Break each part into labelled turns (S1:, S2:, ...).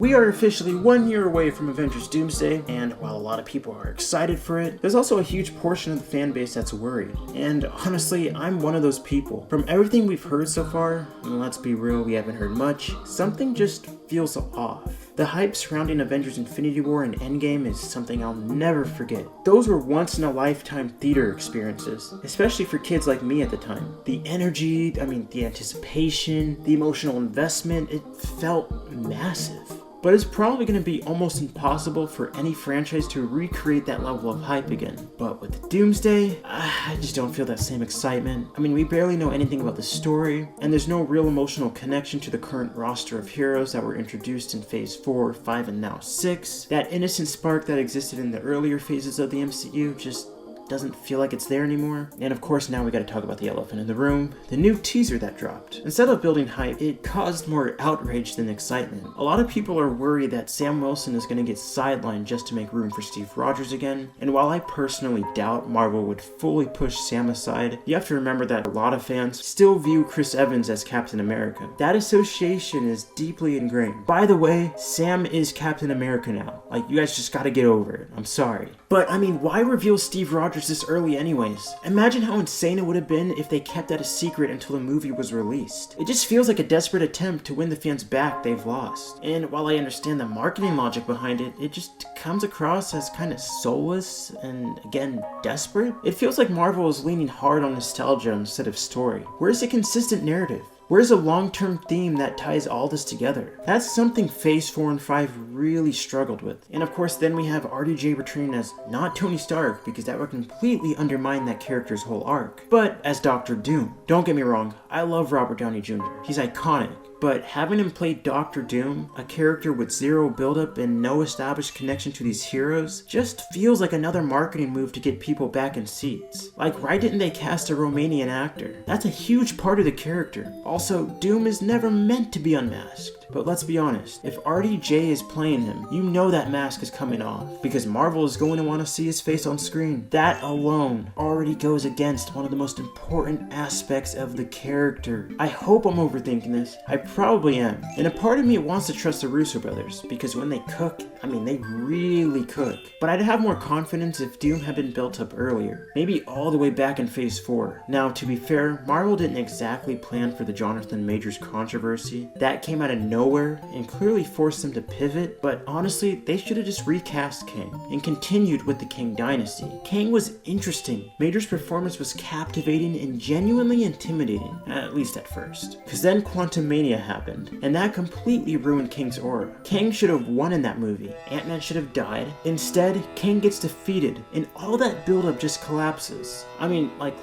S1: We are officially 1 year away from Avengers Doomsday, and while a lot of people are excited for it, there's also a huge portion of the fan base that's worried. And honestly, I'm one of those people. From everything we've heard so far, and let's be real, we haven't heard much, something just feels off. The hype surrounding Avengers Infinity War and Endgame is something I'll never forget. Those were once-in-a-lifetime theater experiences, especially for kids like me at the time. The energy, the anticipation, the emotional investment, it felt massive. But it's probably going to be almost impossible for any franchise to recreate that level of hype again. But with Doomsday, I just don't feel that same excitement. We barely know anything about the story, and there's no real emotional connection to the current roster of heroes that were introduced in Phase 4, 5, and now 6. That innocent spark that existed in the earlier phases of the MCU just doesn't feel like it's there anymore. And of course, now we gotta talk about the elephant in the room, the new teaser that dropped. Instead of building hype, it caused more outrage than excitement. A lot of people are worried that Sam Wilson is gonna get sidelined just to make room for Steve Rogers again. And while I personally doubt Marvel would fully push Sam aside, you have to remember that a lot of fans still view Chris Evans as Captain America. That association is deeply ingrained. By the way, Sam is Captain America now. You guys just gotta get over it. I'm sorry. But why reveal Steve Rogers this early anyways? Imagine how insane it would have been if they kept that a secret until the movie was released. It just feels like a desperate attempt to win the fans back they've lost. And while I understand the marketing logic behind it, it just comes across as kind of soulless and, again, desperate. It feels like Marvel is leaning hard on nostalgia instead of story. Where's the consistent narrative? Where's a long-term theme that ties all this together? That's something Phase 4 and 5 really struggled with. And of course, then we have RDJ returning as not Tony Stark, because that would completely undermine that character's whole arc, but as Doctor Doom. Don't get me wrong, I love Robert Downey Jr. He's iconic. But having him play Doctor Doom, a character with zero buildup and no established connection to these heroes, just feels like another marketing move to get people back in seats. Why didn't they cast a Romanian actor? That's a huge part of the character. Also, Doom is never meant to be unmasked. But let's be honest, if RDJ is playing him, you know that mask is coming off, because Marvel is going to want to see his face on screen. That alone already goes against one of the most important aspects of the character. I hope I'm overthinking this. I probably am. And a part of me wants to trust the Russo brothers, because when they cook, they really cook. But I'd have more confidence if Doom had been built up earlier, maybe all the way back in Phase 4. Now, to be fair, Marvel didn't exactly plan for the Jonathan Majors controversy. That came out of nowhere and clearly forced them to pivot, but honestly, they should have just recast Kang and continued with the Kang dynasty. Kang was interesting. Majors' performance was captivating and genuinely intimidating, at least at first. Cause then Quantumania happened, and that completely ruined Kang's aura. Kang should have won in that movie. Ant-Man should have died. Instead, Kang gets defeated, and all that buildup just collapses.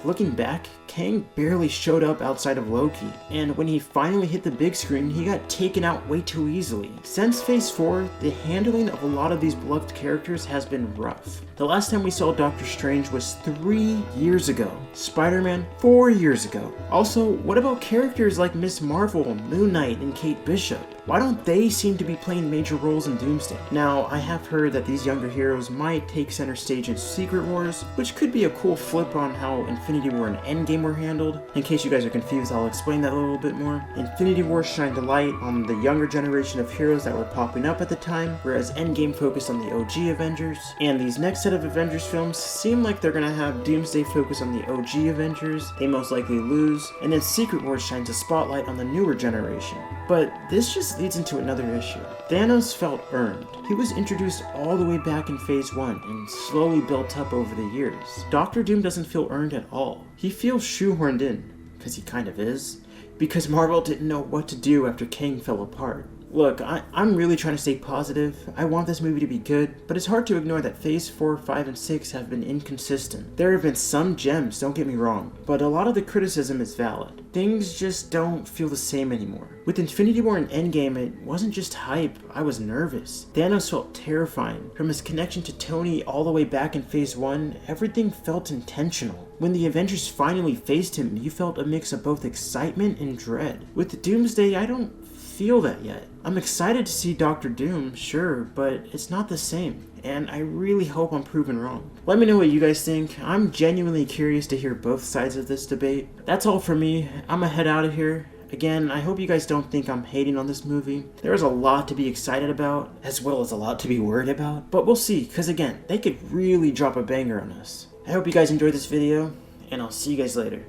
S1: Looking back, Kang barely showed up outside of Loki, and when he finally hit the big screen, he got taken out way too easily. Since Phase 4, the handling of a lot of these beloved characters has been rough. The last time we saw Doctor Strange was 3 years ago. Spider-Man, 4 years ago. Also, what about characters like Miss Marvel, Moon Knight, and Kate Bishop? Why don't they seem to be playing major roles in Doomsday? Now, I have heard that these younger heroes might take center stage in Secret Wars, which could be a cool flip on how Infinity War and Endgame were handled. In case you guys are confused, I'll explain that a little bit more. Infinity War shined a light on the younger generation of heroes that were popping up at the time, whereas Endgame focused on the OG Avengers. And these next set of Avengers films seem like they're gonna have Doomsday focus on the OG Avengers. They most likely lose. And then Secret Wars shines a spotlight on the newer generation. But this just leads into another issue. Thanos felt earned. He was introduced all the way back in Phase 1 and slowly built up over the years. Doctor Doom doesn't feel earned at all. He feels shoehorned in, because he kind of is, because Marvel didn't know what to do after Kang fell apart. Look, I'm really trying to stay positive. I want this movie to be good, but it's hard to ignore that Phase 4, 5, and 6 have been inconsistent. There have been some gems, don't get me wrong, but a lot of the criticism is valid. Things just don't feel the same anymore. With Infinity War and Endgame, it wasn't just hype, I was nervous. Thanos felt terrifying. From his connection to Tony all the way back in Phase 1, everything felt intentional. When the Avengers finally faced him, you felt a mix of both excitement and dread. With Doomsday, I don't feel that yet. I'm excited to see Doctor Doom, sure, but it's not the same, and I really hope I'm proven wrong. Let me know what you guys think. I'm genuinely curious to hear both sides of this debate. That's all for me. I'ma head out of here. Again, I hope you guys don't think I'm hating on this movie. There is a lot to be excited about, as well as a lot to be worried about. But we'll see, because again, they could really drop a banger on us. I hope you guys enjoyed this video, and I'll see you guys later.